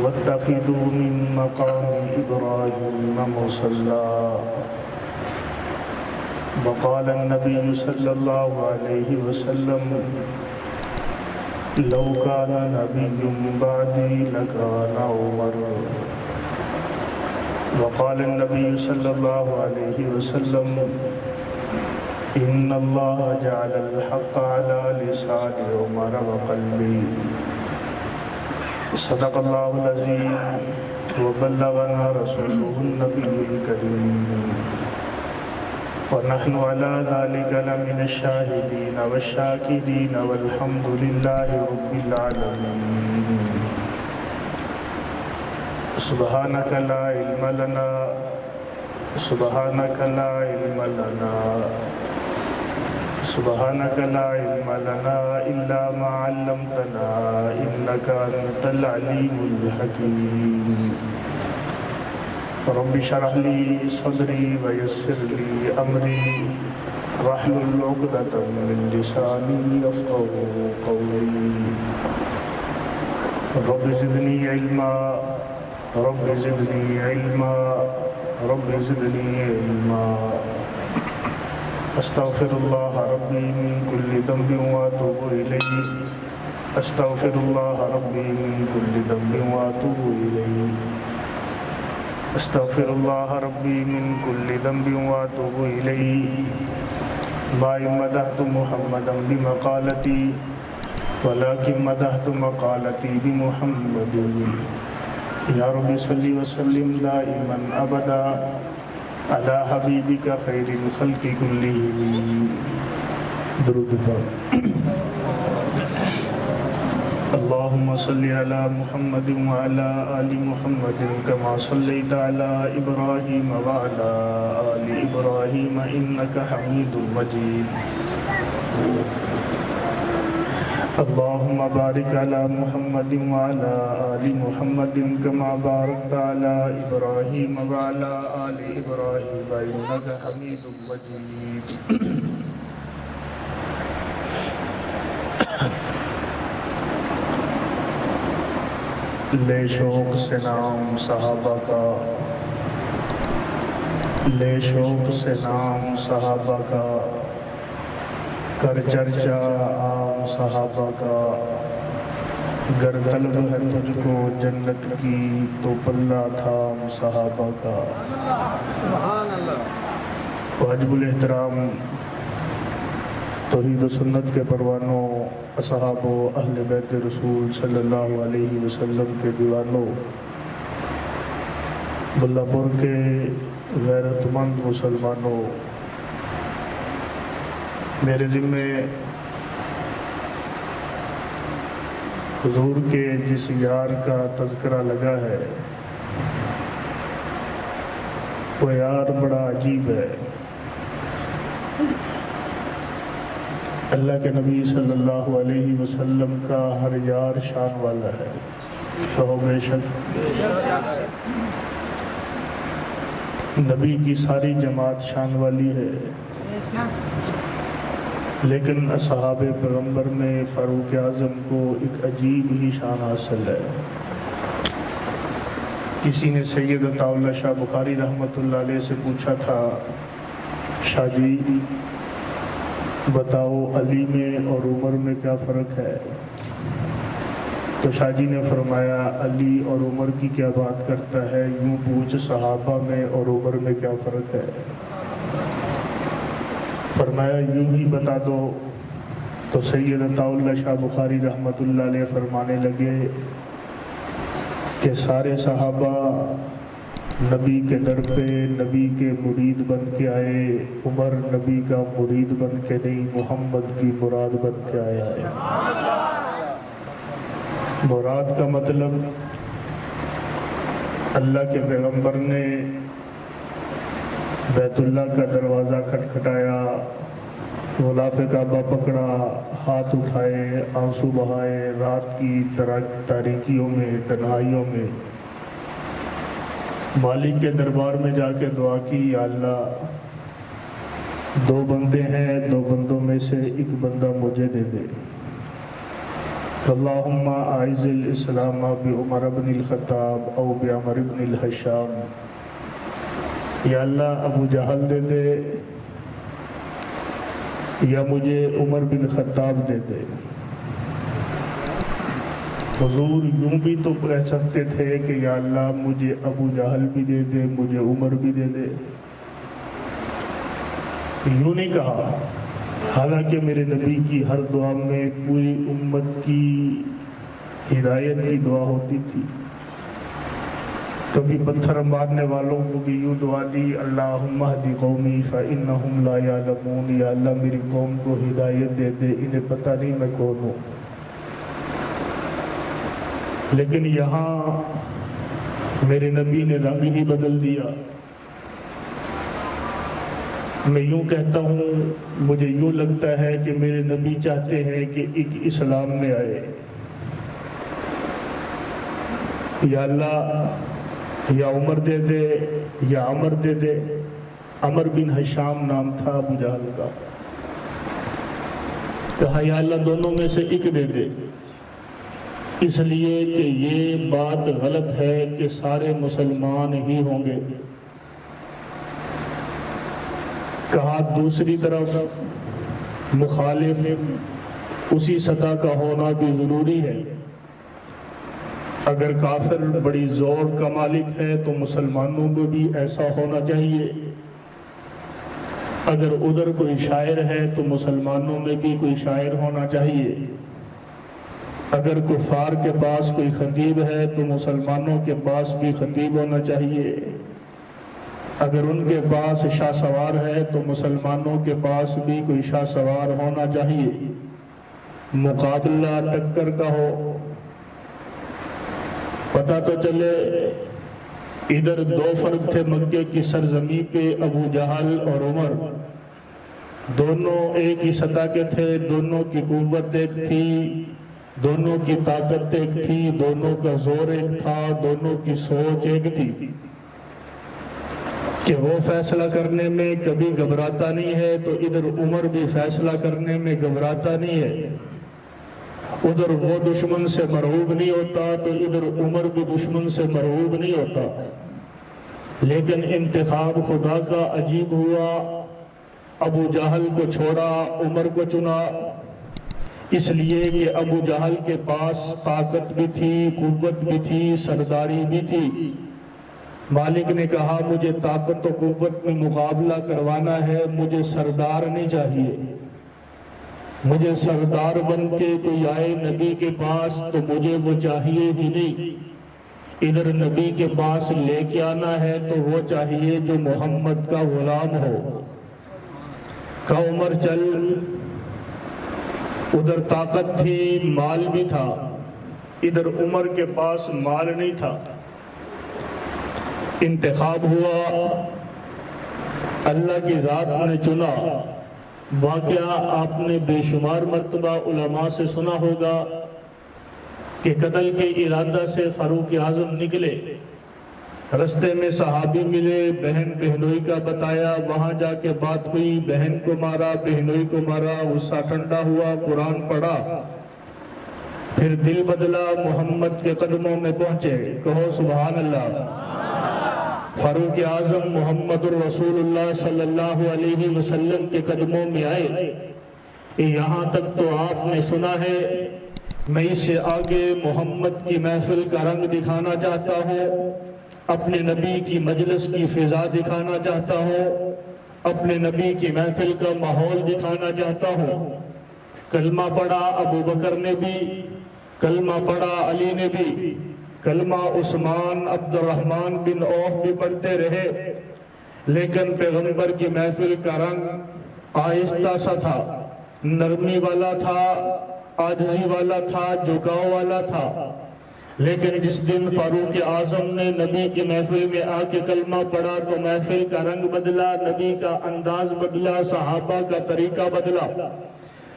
واتخذوا من مقام إبراهيم مصلى وقال النبي صلى الله عليه وسلم لو كان نبي بعدي لكان عمر وقال النبي صلى الله عليه وسلم إن الله جعل الحق على لسان عمر وقلبي صدق الله العظيم وبلغنا رسوله النبي الكريم ونحن على ذلك لمن الشاهدين والشاكرين والحمد لله رب العالمين سبحانك لا علم لنا سبحانك لا علم لنا سبحانك لا علم لنا إلا ما علمتنا إنك أنت العليم الحكيم رب اشرح لي صدري ويسر لي أمري واحلل عقدة من لساني يفقهوا قولي رب زدني علما رب زدني علما رب زدني علما استغفر الله ربي من كل ذنب واتوب إليه استغفر الله ربي من كل ذنب واتوب إليه استغفر الله ربي من كل ذنب واتوب إليه ما مدحت محمدا بمقالتي ولكن مدحت مقالتي بمحمد يا رب صل وسلم دائما أبدا على حبيبك خير الخلق كلهم درود پر اللهم صل على محمد وعلى آل محمد كما صليت على إبراهيم وعلى آل إبراهيم إنك حميد مجيد اللهم بارك على محمد وعلى آل محمد كما باركت على إبراهيم وعلى آل إبراهيم إنك حميد مجيد لے شوق سے نام صحابہ کا لے شوق سے نام صحابہ کا کر چرچا عام صحابہ کا گر طلب ہے تجھ کو جنت کی تو پلہ تھام صحابہ کا واجب الاحترام توحید و سنت کے پروانوں اصحاب و اہل بیت رسول صلی اللہ علیہ وسلم کے دیوانوں بلہ پور کے غیرت مند مسلمانوں میرے ذمے حضور کے جس یار کا تذکرہ لگا ہے وہ یار بڑا عجیب ہے اللہ کے نبی صلی اللہ علیہ وسلم کا ہر یار شان والا ہے کہو بے شک نبی کی ساری جماعت شان والی ہے لیکن اصحاب پیغمبر میں فاروق اعظم کو ایک عجیب ہی شان حاصل ہے کسی نے سید عطا اللہ شاہ بخاری رحمۃ اللہ علیہ سے پوچھا تھا شاہ جی بتاؤ علی میں اور عمر میں کیا فرق ہے تو شاہ جی نے فرمایا علی اور عمر کی کیا بات کرتا ہے یوں پوچھ صحابہ میں اور عمر میں کیا فرق ہے فرمایا یوں ہی بتا دو تو سید عطا اللہ شاہ بخاری رحمۃ اللہ علیہ فرمانے لگے کہ سارے صحابہ نبی کے در پہ نبی کے مرید بن کے آئے عمر نبی کا مرید بن کے نہیں محمد کی مراد بن کے آیا ہے مراد کا مطلب اللہ کے پیغمبر نے بیت اللہ کا دروازہ کھٹکھٹایا غلاف کعبہ پکڑا ہاتھ اٹھائے آنسو بہائے رات کی تاریکیوں میں تنہائیوں میں مالک کے دربار میں جا کے دعا کی یا اللہ دو بندے ہیں دو بندوں میں سے ایک بندہ مجھے دے دے اللہم اعز الاسلام بعمر بن الخطاب او بعمر بن الحشام، یا اللہ ابو جہل دے دے یا مجھے عمر بن خطاب دے دے۔ حضور یوں بھی تو کہہ سکتے تھے کہ یا اللہ مجھے ابو جہل بھی دے دے، مجھے عمر بھی دے دے، یوں نہیں کہا۔ حالانکہ میرے نبی کی ہر دعا میں پوری امت کی ہدایت کی دعا ہوتی تھی۔ کبھی پتھر مارنے والوں کو بھی یوں دعا دی، اللہم اہد قومی فإنہم لا یعلمون، یا اللہ میری قوم کو ہدایت دے دے، انہیں پتہ نہیں میں کون ہوں۔ لیکن یہاں میرے نبی نے رنگ ہی بدل دیا۔ میں یوں کہتا ہوں، مجھے یوں لگتا ہے کہ میرے نبی چاہتے ہیں کہ ایک اسلام میں آئے۔ یا اللہ یا عمر دے دے یا عمر دے دے۔ عمر بن حشام نام تھا ابو جہل کا۔ کہا یا اللہ دونوں میں سے ایک دے دے، اس لیے کہ یہ بات غلط ہے کہ سارے مسلمان ہی ہوں گے۔ کہا دوسری طرف مخالف اسی سطح کا ہونا بھی ضروری ہے۔ اگر کافر بڑی زور کا مالک ہے تو مسلمانوں میں بھی ایسا ہونا چاہیے۔ اگر ادھر کوئی شاعر ہے تو مسلمانوں میں بھی کوئی شاعر ہونا چاہیے۔ اگر کفار کے پاس کوئی خطیب ہے تو مسلمانوں کے پاس بھی خطیب ہونا چاہیے۔ اگر ان کے پاس شاہ سوار ہے تو مسلمانوں کے پاس بھی کوئی شاہ سوار ہونا چاہیے۔ مقابلہ ٹکر کا ہو۔ پتہ تو چلے ادھر دو فرق تھے مکے کی سرزمین پہ، ابو جہل اور عمر، دونوں ایک ہی سطح کے تھے، دونوں کی قوت ایک تھی، دونوں کی طاقت ایک تھی، دونوں کا زور ایک تھا، دونوں کی سوچ ایک تھی کہ وہ فیصلہ کرنے میں کبھی گھبراتا نہیں ہے تو ادھر عمر بھی فیصلہ کرنے میں گھبراتا نہیں ہے۔ ادھر وہ دشمن سے مرعوب نہیں ہوتا تو ادھر عمر بھی دشمن سے مرعوب نہیں ہوتا۔ لیکن انتخاب خدا کا عجیب ہوا، ابو جہل کو چھوڑا، عمر کو چنا، اس لیے کہ ابو جہل کے پاس طاقت بھی تھی، قوت بھی تھی، سرداری بھی تھی۔ مالک نے کہا مجھے طاقت و قوت میں مقابلہ کروانا ہے، مجھے سردار نہیں چاہیے۔ مجھے سردار بن کے کوئی آئے نبی کے پاس تو مجھے وہ چاہیے ہی نہیں۔ ادھر نبی کے پاس لے کے آنا ہے تو وہ چاہیے جو محمد کا غلام ہو۔ کہ عمر چل، ادھر طاقت تھی، مال بھی تھا، ادھر عمر کے پاس مال نہیں تھا۔ انتخاب ہوا، اللہ کی ذات نے چنا۔ واقعہ آپ نے بے شمار مرتبہ علماء سے سنا ہوگا کہ قتل کے ارادہ سے فاروق اعظم نکلے، رستے میں صحابی ملے، بہن بہنوئی کا بتایا، وہاں جا کے بات ہوئی، بہن کو مارا، بہنوئی کو مارا، غصہ ٹھنڈا ہوا، قرآن پڑھا، پھر دل بدلا، محمد کے قدموں میں پہنچے۔ کہو سبحان اللہ۔ فاروق اعظم محمد الرسول اللہ صلی اللہ علیہ وسلم کے قدموں میں آئے۔ یہاں تک تو آپ نے سنا ہے، میں اس سے آگے محمد کی محفل کا رنگ دکھانا چاہتا ہوں، اپنے نبی کی مجلس کی فضا دکھانا چاہتا ہوں، اپنے نبی کی محفل کا ماحول دکھانا چاہتا ہوں۔ کلمہ پڑھا ابو بکر نے بھی، کلمہ پڑھا علی نے بھی، کلمہ عثمان عبد الرحمن بن عوف بھی پڑھتے رہے، لیکن پیغمبر کی محفل کا رنگ آہستہ سا تھا، نرمی والا تھا، عاجزی والا تھا، جھکاؤ والا تھا۔ لیکن جس دن فاروق اعظم نے نبی کی محفل میں آ کے کلمہ پڑھا تو محفل کا رنگ بدلا، نبی کا انداز بدلا، صحابہ کا طریقہ بدلا،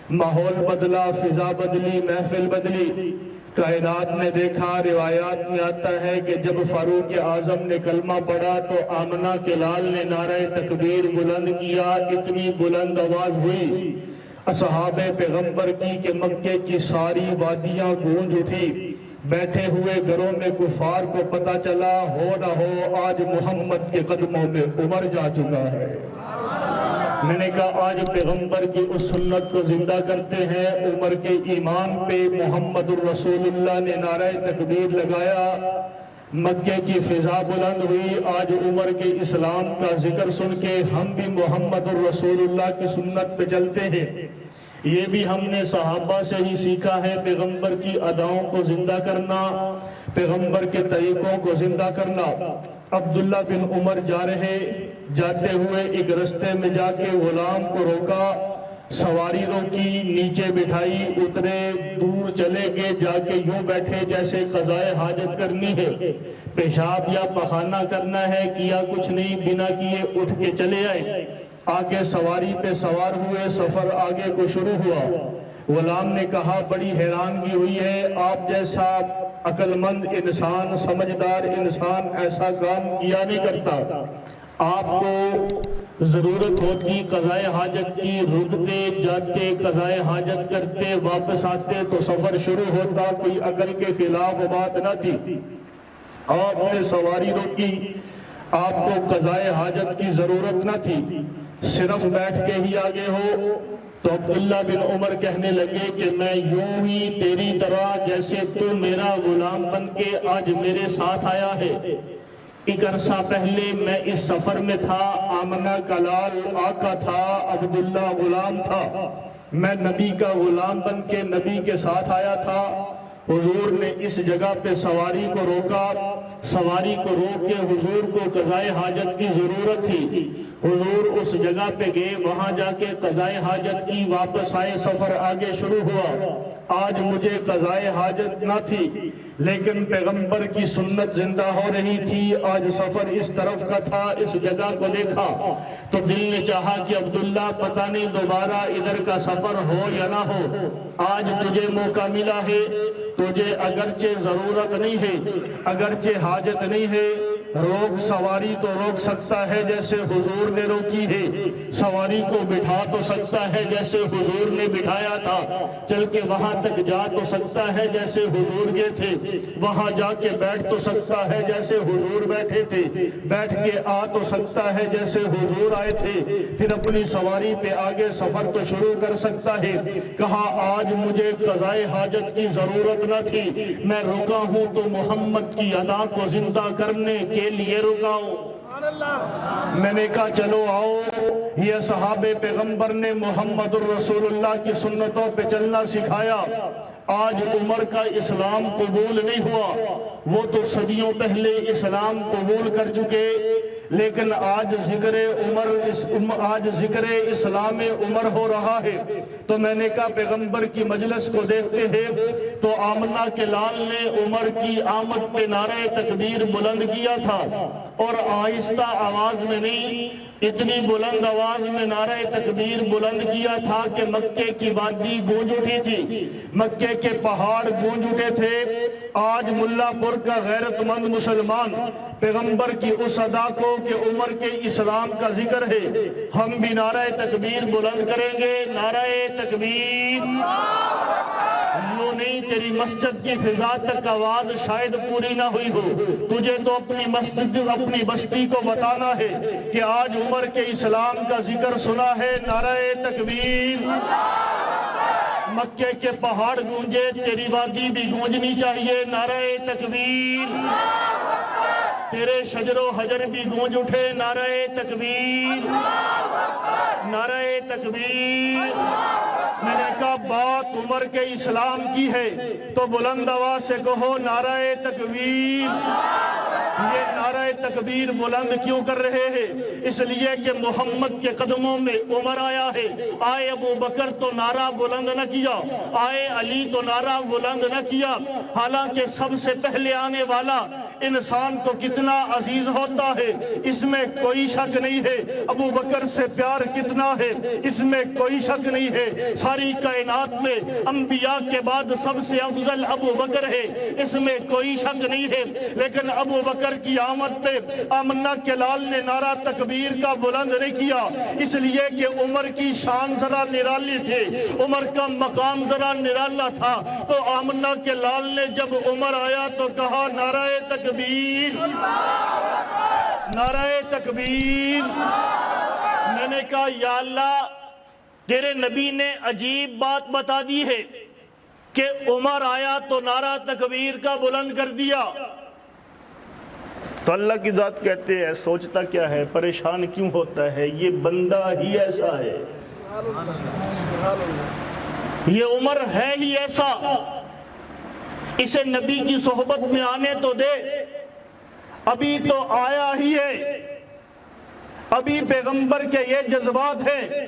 ماحول بدلا، فضا بدلی، محفل بدلی۔ کائنات نے دیکھا، روایات میں آتا ہے کہ جب فاروق اعظم نے کلمہ پڑھا تو آمنہ کے لال نے نعرہ تکبیر بلند کیا، اتنی بلند آواز ہوئی، اصحاب پیغمبر کی کہ مکے کی ساری وادیاں گونج اٹھی، بیٹھے ہوئے گھروں میں کفار کو پتہ چلا ہو نہ ہو آج محمد کے قدموں میں عمر جا چکا ہے۔ میں نے کہا آج پیغمبر کی اس سنت کو زندہ کرتے ہیں۔ عمر کے ایمان پہ محمد الرسول اللہ نے نعرہ تکبیر لگایا، مکے کی فضا بلند ہوئی۔ آج عمر کے اسلام کا ذکر سن کے ہم بھی محمد الرسول اللہ کی سنت پہ چلتے ہیں۔ یہ بھی ہم نے صحابہ سے ہی سیکھا ہے، پیغمبر کی اداؤں کو زندہ کرنا، پیغمبر کے طریقوں کو زندہ کرنا۔ عبداللہ بن عمر جاتے ہوئے ایک رستے میں جا کے غلام کو روکا، سواری روکی، نیچے بٹھائی، اترے، دور چلے گئے، جا کے یوں بیٹھے جیسے قضائے حاجت کرنی ہے، پیشاب یا پخانہ کرنا ہے، کیا کچھ نہیں، بنا کیے اٹھ کے چلے آئے۔ آگے سواری پہ سوار ہوئے، سفر آگے کو شروع ہوا۔ غلام نے کہا بڑی حیرانگی ہوئی ہے، آپ جیسا عقل مند انسان، سمجھدار انسان ایسا کام کیا نہیں کرتا۔ آپ کو ضرورت ہوتی قضائے حاجت کی، رکتے جاتے قضائے حاجت کرتے واپس آتے تو سفر شروع ہوتا، کوئی عقل کے خلاف بات نہ تھی۔ آپ نے سواری روکی، آپ کو قضائے حاجت کی ضرورت نہ تھی، صرف بیٹھ کے ہی آگے ہو۔ تو عبداللہ بن عمر کہنے لگے کہ میں یوں ہی تیری طرح جیسے تو میرا غلام بن کے آج میرے ساتھ آیا ہے۔ ایک عرصہ پہلے میں اس سفر میں تھا، آمنہ کا لال آقا تھا، عبداللہ غلام تھا، میں نبی کا غلام بن کے نبی کے ساتھ آیا تھا۔ حضور نے اس جگہ پہ سواری کو روکا، سواری کو روک کے حضور کو قضائے حاجت کی ضرورت تھی۔ حضور اس جگہ پہ گئے، وہاں جا کے قضائے حاجت کی، واپس آئے، سفر آگے شروع ہوا۔ آج مجھے قضائے حاجت نہ تھی، لیکن پیغمبر کی سنت زندہ ہو رہی تھی۔ آج سفر اس طرف کا تھا، اس جگہ کو دیکھا تو دل نے چاہا کہ عبداللہ پتہ نہیں دوبارہ ادھر کا سفر ہو یا نہ ہو، آج تجھے موقع ملا ہے، تجھے اگرچہ ضرورت نہیں ہے، اگرچہ حاجت نہیں ہے، روک سواری تو روک سکتا ہے جیسے حضور نے روکی ہے، سواری کو بٹھا تو سکتا ہے جیسے حضور نے بٹھایا تھا، چل کے وہاں تک جا تو سکتا ہے جیسے حضور گئے تھے، وہاں جا کے بیٹھ تو سکتا ہے جیسے حضور بیٹھے تھے، بیٹھ کے آ تو سکتا ہے جیسے حضور آئے تھے، پھر اپنی سواری پہ آگے سفر تو شروع کر سکتا ہے۔ کہا آج مجھے قضائے حاجت کی ضرورت نہ تھی، میں رکا ہوں تو محمد کی ادا کو زندہ کرنے کے لیے رکا ہوں۔ میں نے کہا چلو آؤ، یہ صحابہ پیغمبر نے محمد الرسول اللہ کی سنتوں پہ چلنا سکھایا۔ آج عمر کا اسلام قبول نہیں ہوا، وہ تو صدیوں پہلے اسلام قبول کر چکے، لیکن آج ذکر اسلام عمر ہو رہا ہے۔ تو میں نے کہا پیغمبر کی مجلس کو دیکھتے ہیں تو آمنہ کے لال نے عمر کی آمد پہ نعرہ تکبیر بلند کیا تھا، اور آہستہ آواز میں نہیں، اتنی بلند آواز میں نعرہ تکبیر بلند کیا تھا کہ مکے کی وادی گونج اٹھی تھی، مکے کے پہاڑ گونج اٹھے تھے۔ آج ملا پور کا غیرت مند مسلمان پیغمبر کی اس ادا کو کہ عمر کے اسلام کا ذکر ہے، ہم بھی نعرہ تکبیر بلند کریں گے، نعرہ تکبیر۔ یوں نہیں، تیری مسجد کی فضا تک آواز شاید پوری نہ ہوئی ہو، تجھے تو اپنی مسجد، اپنی بستی کو بتانا ہے کہ آج عمر کے اسلام کا ذکر سنا ہے، نعرہ تکبیر۔ مکے کے پہاڑ گونجے، تیری وادی بھی گونجنی چاہیے، نعرہ تکبیر۔ تیرے شجر و حجر بھی گونج اٹھے، نعرہ تکبیر، نعرہ تکبیر۔ میں نے کہا بات عمر کے اسلام کی ہے تو بلند آواز سے کہو نعرہ تکبیر۔ یہ نعرہ تکبیر بلند کیوں کر رہے ہیں؟ اس لیے کہ محمد کے قدموں میں عمر آیا ہے۔ آئے ابو بکر تو نعرہ بلند نہ کیا، آئے علی تو نعرہ بلند نہ کیا، حالانکہ سب سے پہلے آنے والا انسان کو کتنا عزیز ہوتا ہے اس میں کوئی شک نہیں ہے، ابو بکر سے پیار کتنا ہے اس میں کوئی شک نہیں ہے، ساری کائنات میں انبیاء کے بعد سب سے افضل ابو بکر ہے اس میں کوئی شک نہیں ہے، لیکن ابو بکر کی آمد پہ آمنہ کے لال نے نعرہ تکبیر کا بلند نہیں کیا، اس لیے کہ عمر کی شان ذرا نرالی تھی، عمر کا مقام ذرا نرالا تھا، تو آمنہ کے لال نے جب عمر آیا تو کہا نعرہ تکبیر، نعرہ تکبیر۔ میں نے کہا یا اللہ تیرے نبی نے عجیب بات بتا دی ہے کہ عمر آیا تو نعرہ تکبیر کا بلند کر دیا، تو اللہ کی ذات کہتے ہیں سوچتا کیا ہے، پریشان کیوں ہوتا ہے، یہ بندہ ہی ایسا ہے، یہ عمر ہے ہی ایسا، اسے نبی کی صحبت میں آنے تو دے، ابھی تو آیا ہی ہے، ابھی پیغمبر کے یہ جذبات ہیں،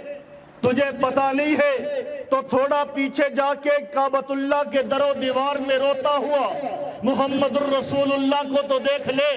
تجھے پتہ نہیں ہے تو تھوڑا پیچھے جا کے کعبۃ اللہ کے در و دیوار میں روتا ہوا محمد الرسول اللہ کو تو دیکھ لے،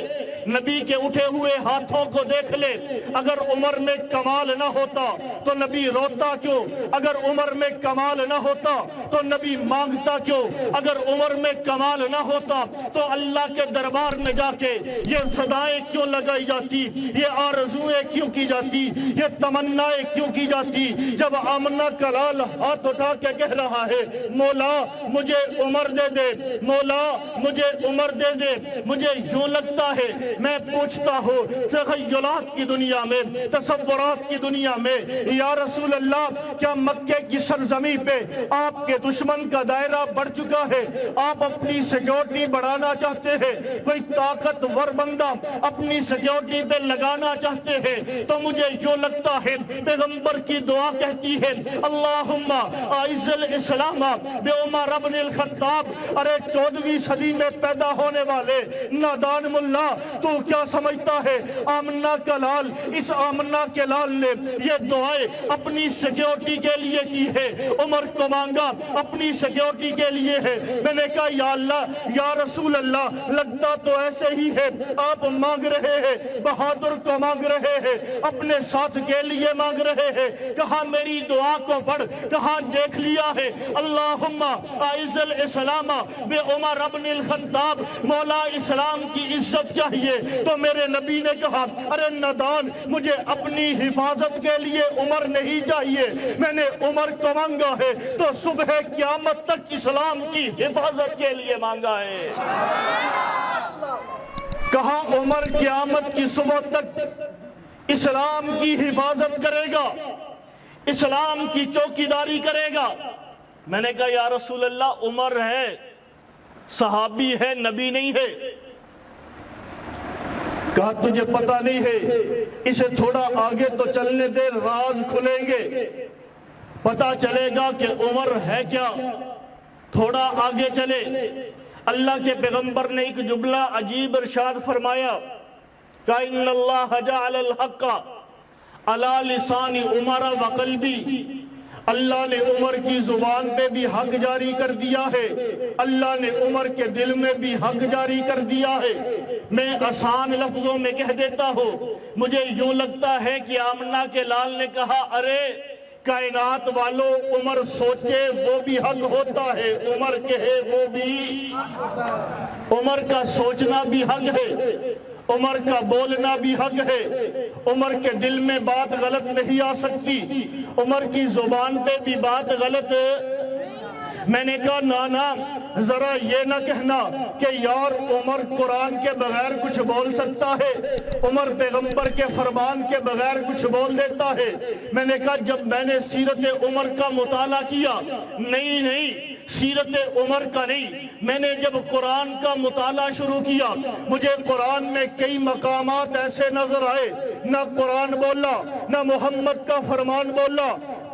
نبی کے اٹھے ہوئے ہاتھوں کو دیکھ لے، اگر عمر میں کمال نہ ہوتا تو نبی روتا کیوں، اگر عمر میں کمال نہ ہوتا تو نبی مانگتا کیوں، اگر عمر میں کمال نہ ہوتا تو اللہ کے دربار میں جا کے یہ صدائیں کیوں لگائی جاتی، یہ آرزویں کیوں کی جاتی، یہ تمنائیں کیوں کی جاتی، جب آمنہ کا لال ہاتھ اٹھا کے کہہ رہا ہے مولا مجھے عمر دے دے، مولا مجھے عمر دے دے، مجھے یوں لگتا ہے میں پوچھتا ہوں تخیلات کی دنیا میں، تصورات کی دنیا میں، یا رسول اللہ کیا مکے کی سرزمین پہ آپ کے دشمن کا دائرہ بڑھ چکا ہے، آپ اپنی سیکیورٹی بڑھانا چاہتے ہیں، کوئی طاقتور بندہ اپنی سیکیورٹی پہ لگانا چاہتے ہیں، تو مجھے یوں لگتا ہے پیغمبر کی دعا کہتی ہے اللہم اعز الاسلام بعمر بن الخطاب۔ ارے 14ویں صدی میں پیدا ہونے والے نادان ملا، تو کیا سمجھتا ہے آمنہ کا لال، اس آمنہ کے لال نے یہ دعائیں اپنی سیکیورٹی کے لیے کی ہے، عمر کو مانگا اپنی سیکیورٹی کے لیے ہے۔ میں نے کہا یا اللہ یا رسول اللہ لگتا تو ایسے ہی ہے، آپ مانگ رہے ہیں بہادر کو مانگ رہے ہیں، اپنے ساتھ کے لیے مانگ رہے ہیں، کہاں میری دعا کو پڑھ، کہاں دیکھ لیا ہے اللہم اعز الاسلام بعمر بن الخطاب، مولا اسلام کی عزت چاہیے، تو میرے نبی نے کہا ارے نادان مجھے اپنی حفاظت کے لیے عمر نہیں چاہیے، میں نے عمر کو مانگا ہے تو صبح قیامت تک اسلام کی حفاظت کے لیے مانگا ہے۔ کہا عمر قیامت کی صبح تک اسلام کی حفاظت کرے گا، اسلام کی چوکیداری کرے گا۔ میں نے کہا یا رسول اللہ عمر ہے، صحابی ہے، نبی نہیں ہے۔ کہا تجھے پتہ نہیں ہے، اسے تھوڑا آگے تو چلنے دے، راز کھلیں گے، پتہ چلے گا کہ عمر ہے کیا، تھوڑا آگے چلے۔ اللہ کے پیغمبر نے ایک جملہ عجیب ارشاد فرمایا کہ ان اللہ جعل الحق علی لسان عمر وقلبی، اللہ نے عمر کی زبان پہ بھی حق جاری کر دیا ہے، اللہ نے عمر کے دل میں بھی حق جاری کر دیا ہے۔ میں آسان لفظوں میں کہہ دیتا ہوں، مجھے یوں لگتا ہے کہ آمنہ کے لال نے کہا ارے کائنات والوں عمر سوچے وہ بھی حق ہوتا ہے، عمر کہے وہ بھی، عمر کا سوچنا بھی حق ہے، عمر کا بولنا بھی حق ہے، عمر کے دل میں بات غلط نہیں آ سکتی، عمر کی زبان پہ بھی بات غلط۔ میں نے کہا نانا ذرا یہ نہ کہنا کہ یار عمر قرآن کے بغیر کچھ بول سکتا ہے، عمر پیغمبر کے فرمان کے بغیر کچھ بول دیتا ہے۔ میں نے کہا جب میں نے سیرت عمر کا مطالعہ کیا، نہیں سیرت عمر کا نہیں، میں نے جب قرآن کا مطالعہ شروع کیا، مجھے قرآن میں کئی مقامات ایسے نظر آئے، نہ قرآن بولا نہ محمد کا فرمان بولا،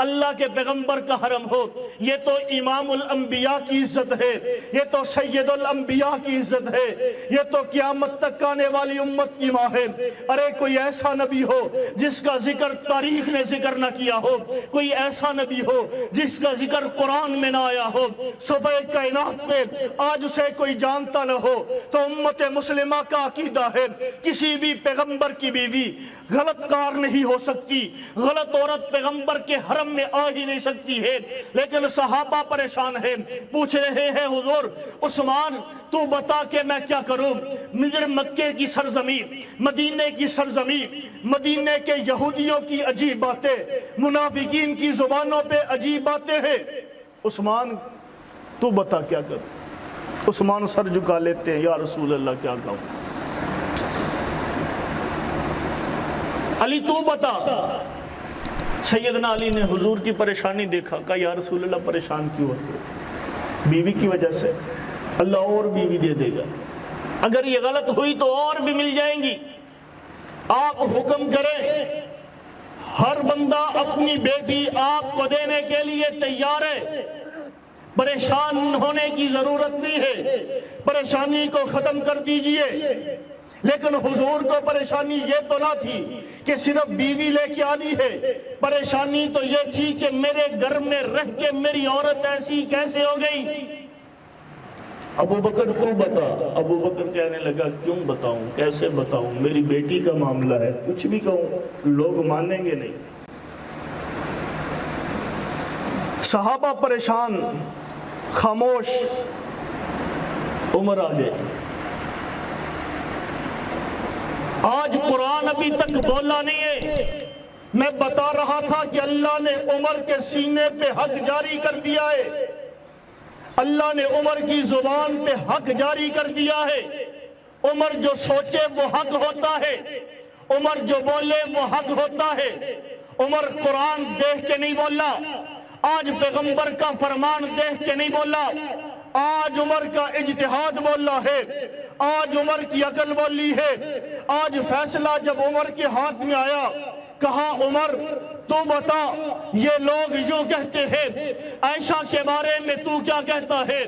اللہ کے پیغمبر کا حرم ہو، یہ تو امام الانبیاء کی عزت ہے، یہ تو سید الانبیاء کی عزت ہے، یہ تو قیامت تک آنے والی امت کی ماں ہے۔ ارے کوئی ایسا نبی ہو جس کا ذکر تاریخ نے ذکر نہ کیا ہو، کوئی ایسا نبی ہو جس کا ذکر قرآن میں نہ آیا ہو، صفحہ کائنات میں آج اسے کوئی جانتا نہ ہو، تو امت مسلمہ کا عقیدہ ہے کسی بھی پیغمبر کی بیوی غلط کار نہیں ہو سکتی، غلط عورت پیغمبر کے حرم میں آ ہی نہیں سکتی ہے۔ لیکن صحابہ پریشان ہیں، پوچھ رہے ہیں حضور عثمان تو بتا کہ میں کیا کروں؟ مجھے مکے کی سرزمین، مدینے کی سرزمین، مدینے کے یہودیوں کی عجیب باتیں، منافقین کی زبانوں پہ عجیب باتیں ہیں، عثمان تو بتا کیا کروں؟ عثمان سر جھکا لیتے ہیں، یا رسول اللہ کیا کہوں؟ علی تو بتا۔ سیدنا علی نے حضور کی پریشانی دیکھا، کہا یا رسول اللہ پریشان کیوں ہوتے ہو؟ بیوی کی وجہ سے، اللہ اور بیوی دے دے گا، اگر یہ غلط ہوئی تو اور بھی مل جائیں گی، آپ حکم کریں۔ ہر بندہ اپنی بیٹی آپ کو دینے کے لیے تیار ہے، پریشان ہونے کی ضرورت نہیں ہے، پریشانی کو ختم کر دیجئے۔ لیکن حضور کو پریشانی یہ تو نہ تھی کہ صرف بیوی لے کے آنی ہے، پریشانی تو یہ تھی کہ میرے گھر میں رہ کے میری عورت ایسی کیسے ہو گئی؟ ابو بکر کو بتا۔ ابو بکر کہنے لگا کیوں بتاؤں، کیسے بتاؤں، میری بیٹی کا معاملہ ہے، کچھ بھی کہوں لوگ مانیں گے نہیں۔ صحابہ پریشان، خاموش، عمر آگے۔ آج قرآن ابھی تک بولا نہیں ہے، میں بتا رہا تھا کہ اللہ نے عمر کے سینے پہ حق جاری کر دیا ہے، اللہ نے عمر کی زبان پہ حق جاری کر دیا ہے۔ عمر جو سوچے وہ حق ہوتا ہے، عمر جو بولے وہ حق ہوتا ہے۔ عمر قرآن دیکھ کے نہیں بولا، آج پیغمبر کا فرمان دیکھ کے نہیں بولا، آج عمر کا اجتہاد بولا ہے، آج عمر کی عقل بولی ہے۔ آج فیصلہ جب عمر کے ہاتھ میں آیا، کہا عمر تو بتا، یہ لوگ یوں کہتے ہیں عائشہ کے بارے میں تو کیا کہتا ہے؟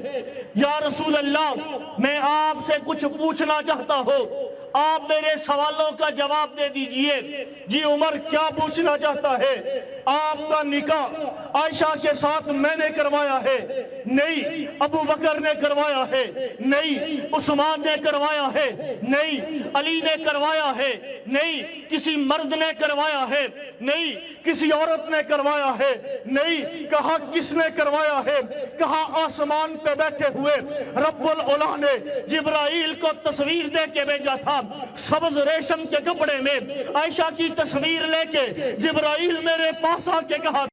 یا رسول اللہ میں آپ سے کچھ پوچھنا چاہتا ہوں، آپ میرے سوالوں کا جواب دے دیجئے۔ جی عمر کیا پوچھنا چاہتا ہے؟ آپ کا نکاح عائشہ کے ساتھ میں نے کروایا ہے؟ نہیں۔ ابو بکر نے کروایا ہے؟ نہیں۔ عثمان نے کروایا ہے؟ نہیں۔ علی نے کروایا ہے؟ نہیں۔ کسی مرد نے کروایا ہے؟ نہیں۔ کسی عورت نے کروایا ہے؟ نہیں۔ کہا کس نے کروایا ہے؟ کہا آسمان پہ بیٹھے ہوئے رب العلا نے جبرائیل کو تصویر دے کے بھیجا تھا، سبز ریشم کے کپڑے میں عائشہ کی تصویر لے کے جبرائیل میرے پاس آ کے کہا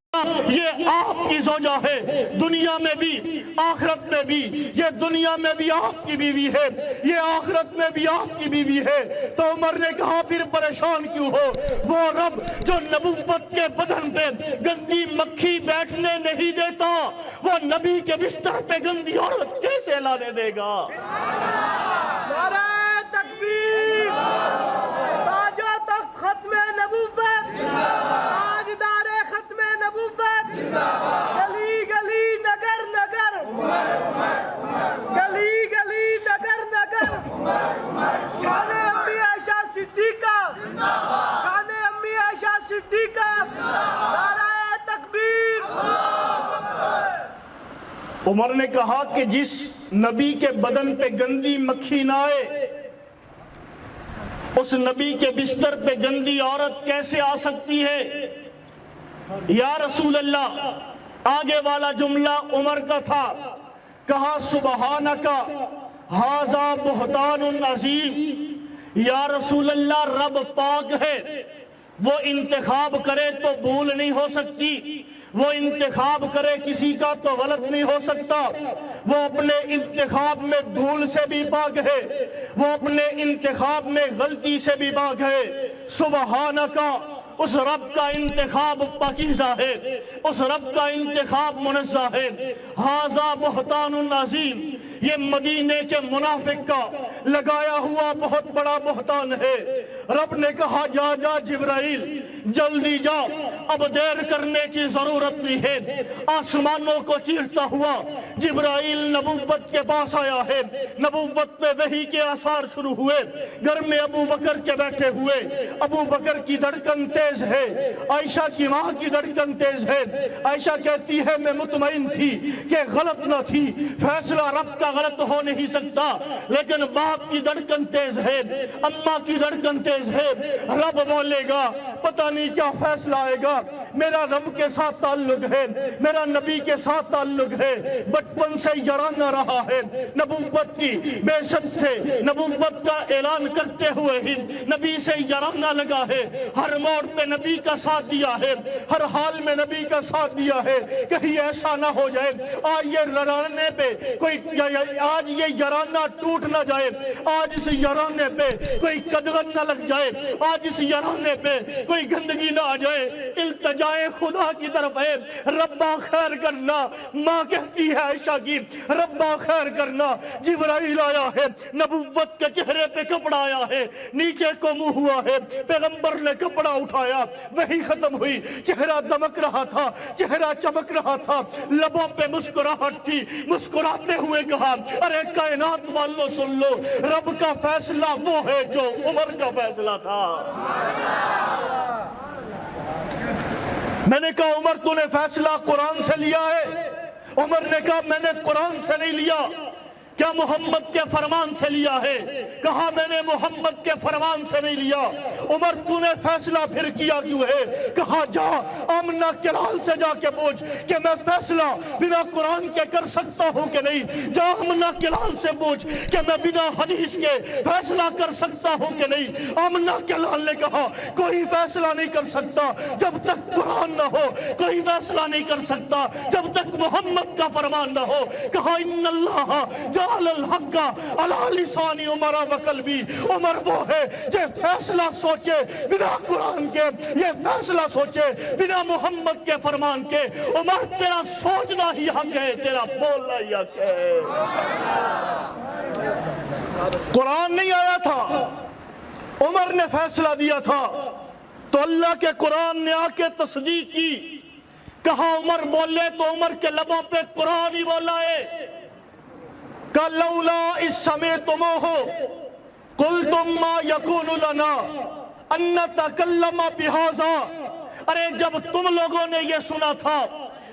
یہ آپ کی زوجہ ہے، دنیا میں بھی آخرت میں بھی، یہ دنیا میں بھی آپ کی بیوی ہے، یہ آخرت میں بھی آپ کی بیوی ہے۔ تو عمر نے کہا پھر پریشان کیوں ہو؟ وہ رب جو نبوت کے بدن پہ گندی مکھی بیٹھنے نہیں دیتا، وہ نبی کے بستر پہ گندی عورت کیسے لانے دے گا؟ نعرہ تکبیر، تاجہ تخت ختم نبوت، تاجدار ختم نبوت، گلی گلی نگر نگر، گلی گلی نگر نگر، شان امی عائشہ صدیقہ، شان امی عائشہ صدیقہ، نعرہ تکبیر۔ عمر نے کہا کہ جس نبی کے بدن پہ گندی مکھی نہ آئے، اس نبی کے بستر پہ گندی عورت کیسے آ سکتی ہے؟ یا رسول اللہ، آگے والا جملہ عمر کا تھا، کہا سبحانکا ھذا بہتان عظیم۔ یا رسول اللہ رب پاک ہے، وہ انتخاب کرے تو بھول نہیں ہو سکتی، وہ انتخاب کرے کسی کا تو غلط نہیں ہو سکتا، وہ اپنے انتخاب میں بھول سے بھی پاک ہے، وہ اپنے انتخاب میں غلطی سے بھی پاک ہے۔ سبحانکا، اس رب کا انتخاب پاکیزہ ہے، اس رب کا انتخاب منزہ ہے۔ ھذا بہتان عظیم، یہ مدینے کے منافق کا لگایا ہوا بہت بڑا بہتان ہے۔ رب نے کہا جا جا جبرائیل جلدی جا، اب دیر کرنے کی ضرورت نہیں ہے۔ آسمانوں کو چیرتا ہوا جبرائیل نبوت کے پاس آیا ہے، نبوت میں وحی کے آثار شروع ہوئے۔ گھر میں ابو بکر کے بیٹھے ہوئے، ابو بکر کی دھڑکن تیز ہے، عائشہ کی ماں کی دھڑکن تیز ہے۔ عائشہ کہتی ہے میں مطمئن تھی کہ غلط نہ تھی، فیصلہ رب کا غلط ہو نہیں سکتا، لیکن باپ کی دھڑکن تیز ہے، اماں کی دھڑکن تیز ہے۔ رب بولے گا پتہ نہیں کیا فیصلہ آئے گا۔ میرا رب کے ساتھ تعلق ہے، میرا نبی کے ساتھ تعلق ہے، بچپن سے یارانہ رہا ہے۔ نبوت کی بے شک تھے، نبوت کا اعلان کرتے ہوئے ہی نبی سے یارانہ لگا ہے، ہر موڑ پہ نبی کا ساتھ دیا ہے، ہر حال میں نبی کا ساتھ دیا ہے۔ کہیں ایسا نہ ہو جائے آج یہ یارانے پہ کوئی، آج یہ یارانہ ٹوٹ نہ جائے، آج اس یارانے پہ کوئی قدغن نہ لگ جائے، آج اس یارانے پہ کوئی گندگی نہ آ جائے۔ التجائے خدا کی طرف ہے، ربا خیر کرنا، ماں کہتی ہے عائشہ کی ربا خیر کرنا۔ جبرائیل آیا ہے، نبوت کے چہرے پہ کپڑا آیا ہے، نیچے کو منہ ہوا ہے، پیغمبر نے کپڑا اٹھایا، وہی ختم ہوئی، چہرہ دمک رہا تھا، چہرہ چمک رہا تھا، لبوں پہ مسکراہٹ تھی۔ مسکراتے ہوئے کہا ارے کائنات والو سن لو، رب کا فیصلہ وہ ہے جو عمر کا فیصلہ تھا۔ میں نے کہا عمر تو نے فیصلہ قرآن سے لیا ہے؟ عمر نے کہا میں نے قرآن سے نہیں لیا، کیا محمد کے فرمان سے لیا ہے؟ کہا میں نے محمد کے فرمان سے نہیں لیا۔ عمر تو نے فیصلہ پھر کیا کیوں ہے؟ کہا جا آمنہ کے لال سے جا کے پوچھ کہ میں فیصلہ بنا قرآن کے کر سکتا ہوں کہ نہیں۔ جا آمنہ کے لال سے پوچھ کہ میں بنا حدیث کے فیصلہ کر سکتا ہوں کہ نہیں۔ آمنہ کے لال نے کہا کوئی فیصلہ نہیں کر سکتا جب تک قرآن نہ ہو، کوئی فیصلہ نہیں کر سکتا جب تک محمد کا فرمان نہ ہو۔ کہا ان اللہ جعل الحق علی لسان عمر و قلبی، عمر وہ ہے جو فیصلہ سوچے بنا قرآن کے، یہ فیصلہ سوچے بنا محمد کے فرمان کے۔ عمر تیرا سوچنا ہی حق ہے، تیرا بولنا ہی حق ہے۔ قرآن نہیں آیا تھا، عمر نے فیصلہ دیا تھا، تو اللہ کے قرآن نے آ کے تصدیق کی۔ کہا عمر بولے تو عمر کے لبوں پہ قرآن ہی بولا ہے کہ لولا اس سمعتموہ قلتم ما یکون لنا ان نتکلم بہذا۔ ارے جب تم لوگوں نے یہ سنا تھا،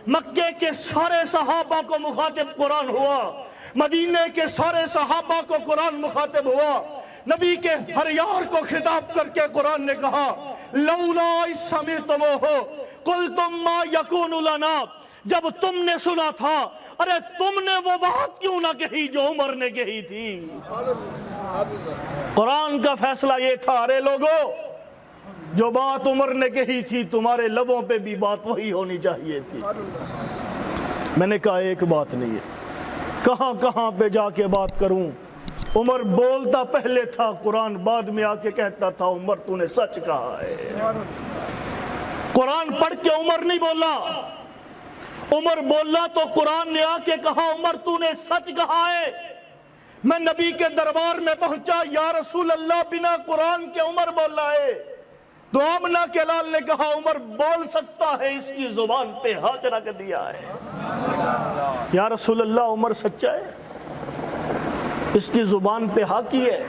مکے کے سارے صحابہ کو مخاطب قرآن ہوا، مدینے کے سارے صحابہ کو قرآن مخاطب ہوا، نبی کے ہر یار کو خطاب کر کے قرآن نے کہا لولا اس سمعتموہ قلتم ما یکون لنا۔ جب تم نے سنا تھا، ارے تم نے وہ بات کیوں نہ کہی جو عمر نے کہی تھی؟ قرآن کا فیصلہ یہ تھا ارے لوگو، جو بات عمر نے کہی تھی تمہارے لبوں پہ بھی بات وہی ہونی چاہیے تھی۔ میں نے کہا ایک بات نہیں ہے، کہاں کہاں پہ جا کے بات کروں؟ عمر بولتا پہلے تھا، قرآن بعد میں آ کے کہتا تھا عمر تو نے سچ کہا ہے۔ قرآن پڑھ کے عمر نہیں بولا، عمر بولا تو قرآن نے آ کے کہا عمر تو نے سچ کہا ہے۔ میں نبی کے دربار میں پہنچا، یا رسول اللہ بنا قرآن کے عمر بول رہا ہے۔ تو آمنہ کے لال نے کہا عمر بول سکتا ہے، اس کی زبان پہ ہاتھ رکھ دیا ہے۔ یا رسول اللہ عمر سچا ہے، اس کی زبان پہ ہاتھ کی ہے،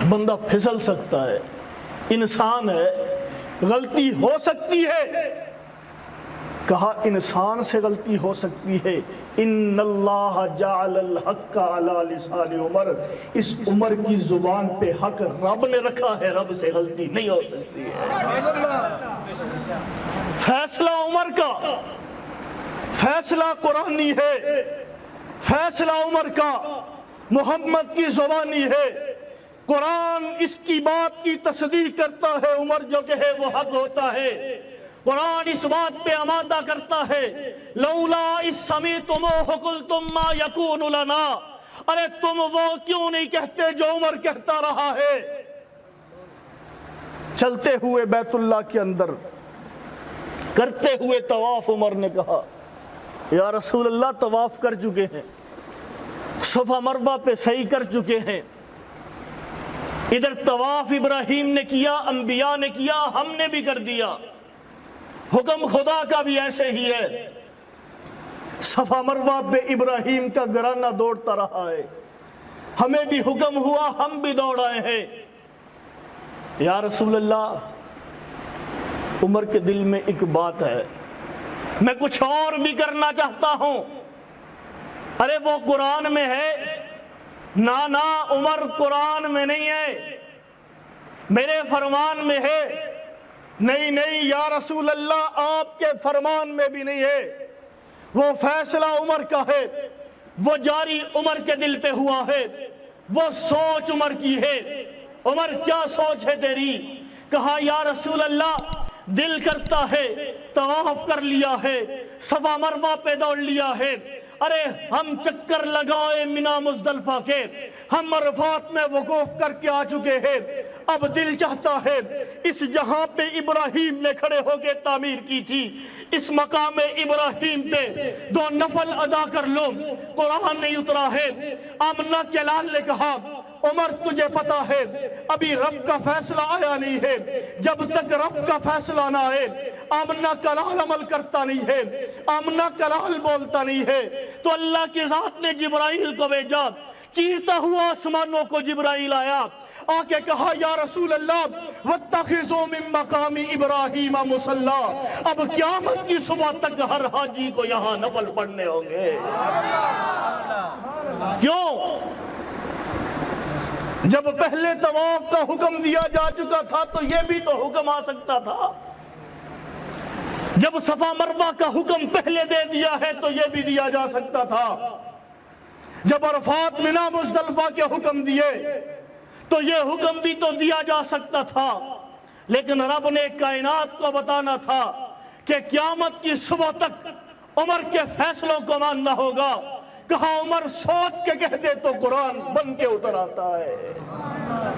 بندہ پھسل سکتا ہے، انسان ہے، غلطی ہو سکتی ہے۔ کہا انسان سے غلطی ہو سکتی ہے، ان اللہ جعل الحق علی لسان عمر، اس عمر کی زبان پہ حق رب نے رکھا ہے، رب سے غلطی نہیں ہو سکتی ہے۔ فیصلہ عمر کا، فیصلہ قرآنی ہے، فیصلہ عمر کا محمد کی زبانی ہے۔ قرآن اس کی بات کی تصدیق کرتا ہے، عمر جو کہے وہ حق ہوتا ہے۔ قرآن اس بات پہ آمادہ کرتا ہے لولا اس سمیتموہ قلتم ما یکون لنا، ارے تم وہ کیوں نہیں کہتے جو عمر کہتا رہا ہے۔ چلتے ہوئے بیت اللہ کے اندر کرتے ہوئے طواف، عمر نے کہا یا رسول اللہ طواف کر چکے ہیں، صفا مروہ پہ سعی کر چکے ہیں، ادھر طواف ابراہیم نے کیا، انبیاء نے کیا، ہم نے بھی کر دیا۔ حکم خدا کا بھی ایسے ہی ہے۔ صفا مروہ پہ ابراہیم کا گھرانہ دوڑتا رہا ہے، ہمیں بھی حکم ہوا، ہم بھی دوڑائے ہیں۔ یا رسول اللہ، عمر کے دل میں ایک بات ہے، میں کچھ اور بھی کرنا چاہتا ہوں۔ ارے وہ قرآن میں ہے۔ نا عمر قرآن میں نہیں ہے، میرے فرمان میں ہے۔ نہیں یا رسول اللہ، آپ کے فرمان میں بھی نہیں ہے۔ وہ فیصلہ عمر کا ہے، وہ جاری عمر کے دل پہ ہوا ہے، وہ سوچ عمر کی ہے۔ عمر کیا سوچ ہے تیری؟ کہا یا رسول اللہ، دل کرتا ہے، طواف کر لیا ہے، صفا مروہ پہ دوڑ لیا ہے، ارے ہم چکر لگائے مینا مزدلفہ کے، ہم عرفات میں وقوف کر کے آ چکے ہیں، اب دل چاہتا ہے اس جہاں پہ ابراہیم نے کھڑے ہو کے تعمیر کی تھی، اس مقام ابراہیم پہ 2 نفل ادا کر لو۔ قرآن نہیں اترا ہے۔ آمنہ کے لال نے کہا عمر تجھے پتا ہے ابھی رب کا فیصلہ آیا نہیں ہے، جب تک رب کا فیصلہ نہ آئے آمنہ کا لال عمل کرتا نہیں ہے، آمنہ کا لال بولتا نہیں ہے۔ تو اللہ کی ذات نے جبرائیل کو بھیجا، چیرتا ہوا آسمانوں کو جبرائیل آیا، آ کے کہا یا رسول اللہ وَاتَّخِذُوا مِن مَقَامِ إِبْرَاهِيمَ مُصَلَّى، اب قیامت کی صبح تک ہر حاجی کو یہاں نفل پڑھنے ہوں گے۔ کیوں؟ جب پہلے طواف کا حکم دیا جا چکا تھا تو یہ بھی تو حکم آ سکتا تھا۔ جب صفا مروہ کا حکم پہلے دے دیا ہے تو یہ بھی دیا جا سکتا تھا۔ جب عرفات مینا مزدلفہ کے حکم دیے تو یہ حکم بھی تو دیا جا سکتا تھا، لیکن رب نے کائنات کو بتانا تھا کہ قیامت کی صبح تک عمر کے فیصلوں کو ماننا ہوگا۔ کہا عمر سوچ کے کہہ دے تو قرآن بن کے اتر آتا ہے۔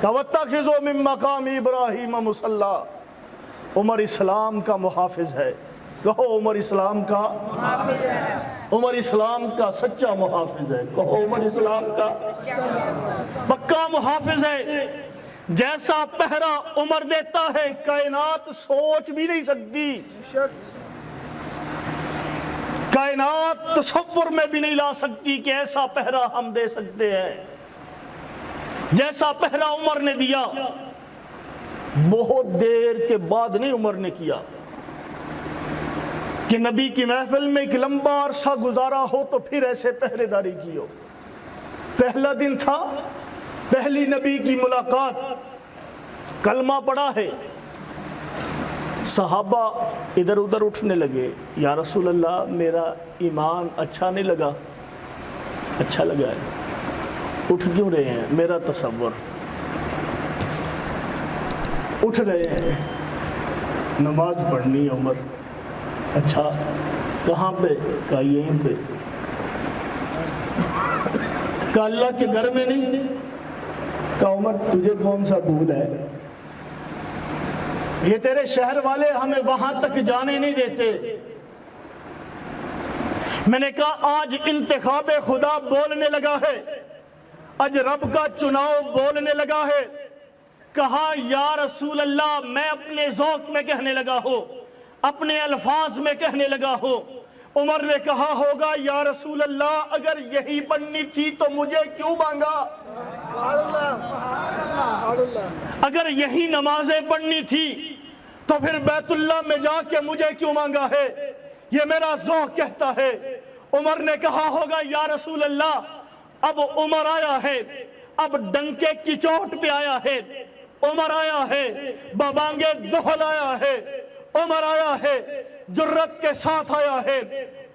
وَاتَّخِذُوا مِن مَقَامِ إِبْرَاهِيمَ مُصَلَّى، عمر اسلام کا محافظ ہے۔ کہو عمر اسلام کا محافظ ہے، عمر اسلام کا سچا محافظ ہے۔ کہو عمر اسلام کا پکا محافظ ہے۔ جیسا پہرا عمر دیتا ہے کائنات سوچ بھی نہیں سکتی، کائنات تصور میں بھی نہیں لا سکتی کہ ایسا پہرا ہم دے سکتے ہیں جیسا پہرا عمر نے دیا۔ بہت دیر کے بعد نہیں عمر نے کیا کہ نبی کی محفل میں ایک لمبا عرصہ گزارا ہو تو پھر ایسے پہرے داری کی ہو۔ پہلا دن تھا، پہلی نبی کی ملاقات، کلمہ پڑھا ہے، صحابہ ادھر ادھر اٹھنے لگے، یا رسول اللہ میرا ایمان اچھا نہیں لگا۔ اچھا لگا ہے، اٹھ کیوں رہے ہیں؟ میرا تصور، اٹھ رہے ہیں، نماز پڑھنی ہے عمر۔ اچھا کہاں پہ؟ کہا یہیں پہ۔ کہا اللہ کے گھر میں نہیں؟ کہا عمر تجھے کون سا بھول ہے؟ یہ تیرے شہر والے ہمیں وہاں تک جانے نہیں دیتے۔ میں نے کہا آج انتخاب خدا بولنے لگا ہے، آج رب کا چناؤ بولنے لگا ہے۔ کہا یا رسول اللہ میں اپنے ذوق میں کہنے لگا ہوں، اپنے الفاظ میں کہنے لگا ہوں۔ عمر نے کہا ہوگا یا رسول اللہ اگر یہی پڑھنی تھی تو مجھے کیوں مانگا؟ اگر یہی نمازیں پڑھنی تھی تو پھر بیت اللہ میں جا کے مجھے کیوں مانگا ہے؟ یہ میرا ذوق کہتا ہے۔ عمر نے کہا ہوگا یا رسول اللہ اب عمر آیا ہے، اب ڈنکے کی چوٹ پہ آیا ہے، عمر آیا ہے، بابانگے دہل آیا ہے، عمر آیا ہے، جرت کے ساتھ آیا ہے،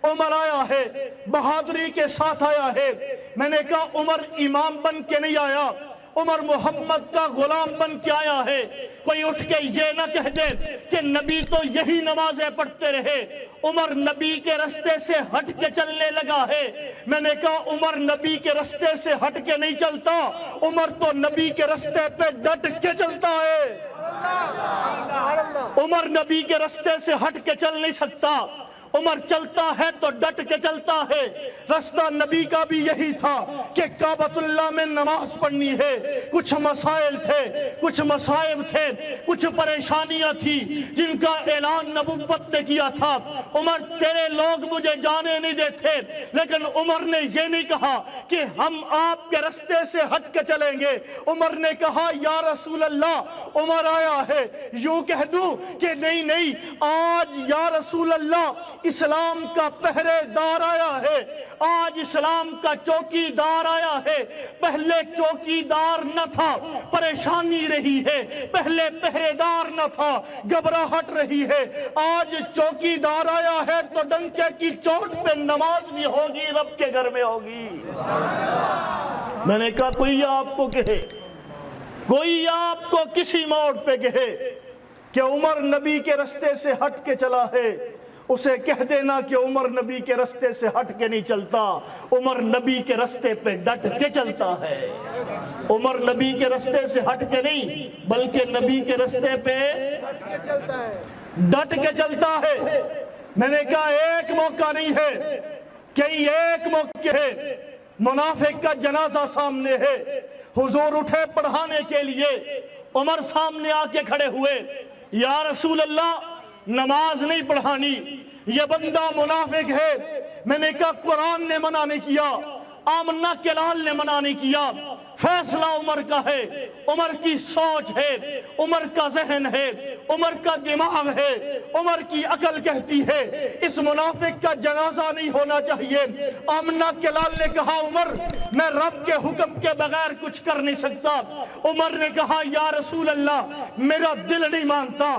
عمر آیا ہے، بہادری کے ساتھ آیا ہے۔ میں نے کہا عمر امام بن کے نہیں آیا، عمر محمد کا غلام بن کے آیا ہے۔ کوئی اٹھ کے یہ نہ کہہ دے کہ نبی تو یہی نمازیں پڑھتے رہے، عمر نبی کے رستے سے ہٹ کے چلنے لگا ہے۔ میں نے کہا عمر نبی کے رستے سے ہٹ کے نہیں چلتا، عمر تو نبی کے رستے پہ ڈٹ کے چلتا ہے۔ عمر نبی کے رستے سے ہٹ کے چل نہیں سکتا۔ عمر چلتا ہے تو ڈٹ کے چلتا ہے. رستہ نبی کا بھی یہی تھا کہ کعبۃ اللہ میں نماز پڑھنی ہے. کچھ مسائل تھے, کچھ مصائب تھے, کچھ پریشانیاں تھی جن کا اعلان نبوت نے کیا تھا. عمر تیرے لوگ مجھے جانے نہیں دیتے, لیکن عمر نے یہ نہیں کہا کہ ہم آپ کے رستے سے ہٹ کے چلیں گے. عمر نے کہا یا رسول اللہ عمر آیا ہے, یوں کہہ دوں کہ نہیں آج یا رسول اللہ اسلام کا پہرے دار آیا ہے, آج اسلام کا چوکی دار آیا ہے. پہلے چوکی دار نہ تھا, پریشانی رہی ہے. پہلے پہرے دار نہ تھا, گھبراہٹ رہی ہے. آج چوکی دار آیا ہے تو ڈنکے کی چوٹ پہ نماز بھی ہوگی, رب کے گھر میں ہوگی. میں نے کہا کوئی آپ کو کہے, کوئی آپ کو کسی موڑ پہ کہے کہ عمر نبی کے رستے سے ہٹ کے چلا ہے, اسے کہہ دینا کہ عمر نبی کے رستے سے ہٹ کے نہیں چلتا, عمر نبی کے رستے پہ ڈٹ کے چلتا ہے. عمر نبی کے رستے سے ہٹ کے نہیں بلکہ نبی کے رستے پہ ڈٹ کے چلتا ہے. میں نے کہا ایک موقع نہیں ہے, کئی ایک موقع ہے. منافق کا جنازہ سامنے ہے, حضور اٹھے پڑھانے کے لیے, عمر سامنے آ کے کھڑے ہوئے, یا رسول اللہ نماز نہیں پڑھانی, یہ بندہ منافق ہے. میں نے کہا قرآن نے منع نہیں کیا, آمنہ کے لال نے منع نہیں کیا, فیصلہ عمر کا ہے, عمر کی سوچ ہے, عمر کا ذہن ہے, عمر کا دماغ ہے, عمر کی عقل کہتی ہے اس منافق کا جنازہ نہیں ہونا چاہیے. آمنہ کے لال نے کہا عمر میں رب کے حکم کے بغیر کچھ کر نہیں سکتا. عمر نے کہا یا رسول اللہ میرا دل نہیں مانتا,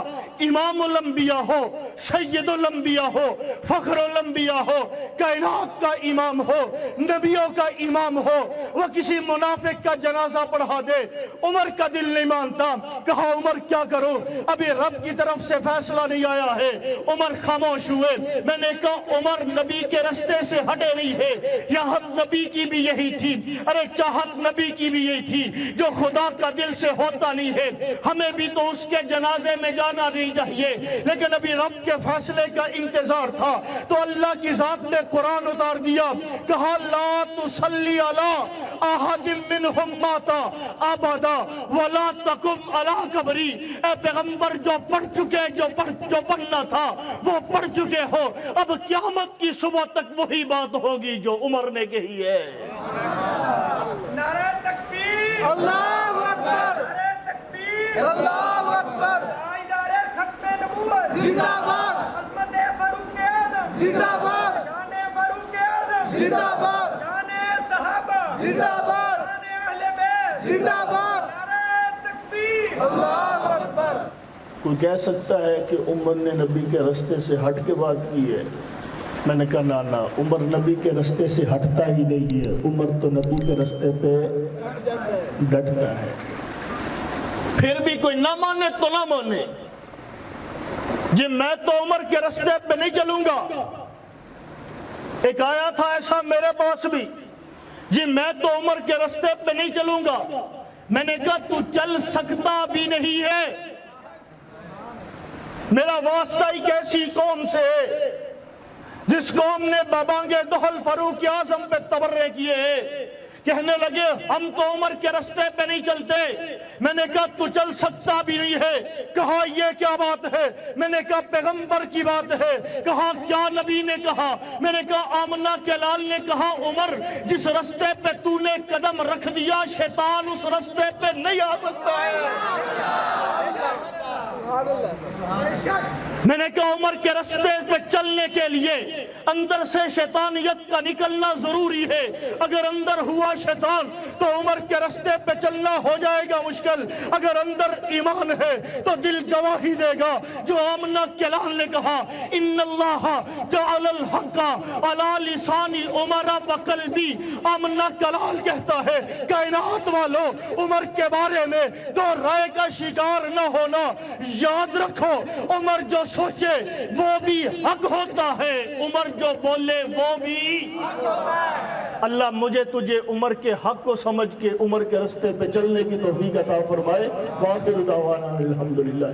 امام الانبیاء ہو, سید الانبیاء ہو, فخر الانبیاء ہو, کائنات کا امام ہو, نبیوں کا امام ہو, وہ کسی منافق کا جنازہ پڑھا دے. عمر کا دل نہیں مانتا. کہا عمر کیا کرو, ابھی رب کی طرف سے فیصلہ نہیں آیا ہے. عمر خاموش ہوئے. میں نے کہا عمر نبی کے رستے سے ہٹے نہیں ہے, یہاں نبی کی بھی یہی تھی, ارے چاہت نبی کی بھی یہی تھی, جو خدا کا دل سے ہوتا نہیں ہے ہمیں بھی تو اس کے جنازے میں جانا نہیں چاہیے. لیکن ابھی رب کے فیصلے کا انتظار تھا تو اللہ کی ذات نے قرآن اتار دیا. کہا لا تصلی علی احد منہم مات ابدا ولا تقم علی قبری. اے پیغمبر جو پڑھ چکے, جو پڑھنا تھا وہ پڑھ چکے ہو, اب قیامت کی صبح تک وہی بات ہوگی جو عمر نے کہی ہے. نعرہ تکبیر, اللہ اکبر, نعرہ تکبیر, اللہ اکبر, نعرہ ختم نبوت زندہ باد, عظمت فاروق اعظم زندہ باد, شان فاروق اعظم زندہ باد, شان صحابہ زندہ باد, شان اہل بیت زندہ باد, نعرہ تکبیر, اللہ اکبر. کوئی کہہ سکتا ہے کہ عمر نے نبی کے رستے سے ہٹ کے بات کی ہے؟ میں نے کہا نا عمر نبی کے رستے سے ہٹتا ہی نہیں ہے, عمر تو نبی کے رستے پہ ڈٹتا ہے. پھر بھی کوئی نہ مانے تو نہ مانے, جی میں تو عمر کے رستے پہ نہیں چلوں گا. ایک آیا تھا ایسا میرے پاس بھی, جی میں تو عمر کے رستے پہ نہیں چلوں گا. میں نے کہا تو چل سکتا بھی نہیں ہے, میرا واسطہ ایک ایسی قوم سے ہے جس قوم نے بابانگ دہل فاروق اعظم پہ تبرے کیے ہیں. کہنے لگے ہم تو عمر کے رستے پہ نہیں چلتے. میں نے کہا تو چل سکتا بھی نہیں ہے. کہا یہ کیا بات ہے؟ میں نے کہا پیغمبر کی بات ہے. کہا کیا نبی نے کہا؟ میں نے کہا آمنہ کے لال نے کہا عمر جس رستے پہ تو نے قدم رکھ دیا شیطان اس رستے پہ نہیں آ سکتا ہے. میں نے کہا عمر کے رستے پہ چلنے کے لیے اندر سے شیطانیت کا نکلنا ضروری ہے. اگر اندر ہوا شیطان تو عمر کے رستے پہ چلنا ہو جائے گا مشکل. اگر اندر ایمان ہے تو دل گواہی دے گا. جو آمنہ کلال نے کہا ان اللہ جعل الحق علی لسان عمر و قلبی. آمنہ کلال کہتا ہے کائنات والوں عمر کے بارے میں دو رائے کا شکار نہ ہونا. یاد رکھو عمر جو سوچے وہ بھی حق ہوتا ہے, عمر جو بولے وہ بھی. اللہ مجھے تجھے عمر کے حق کو سمجھ کے عمر کے رستے پہ چلنے کی توفیق عطا فرمائے. وآخر دعوانا الحمدللہ.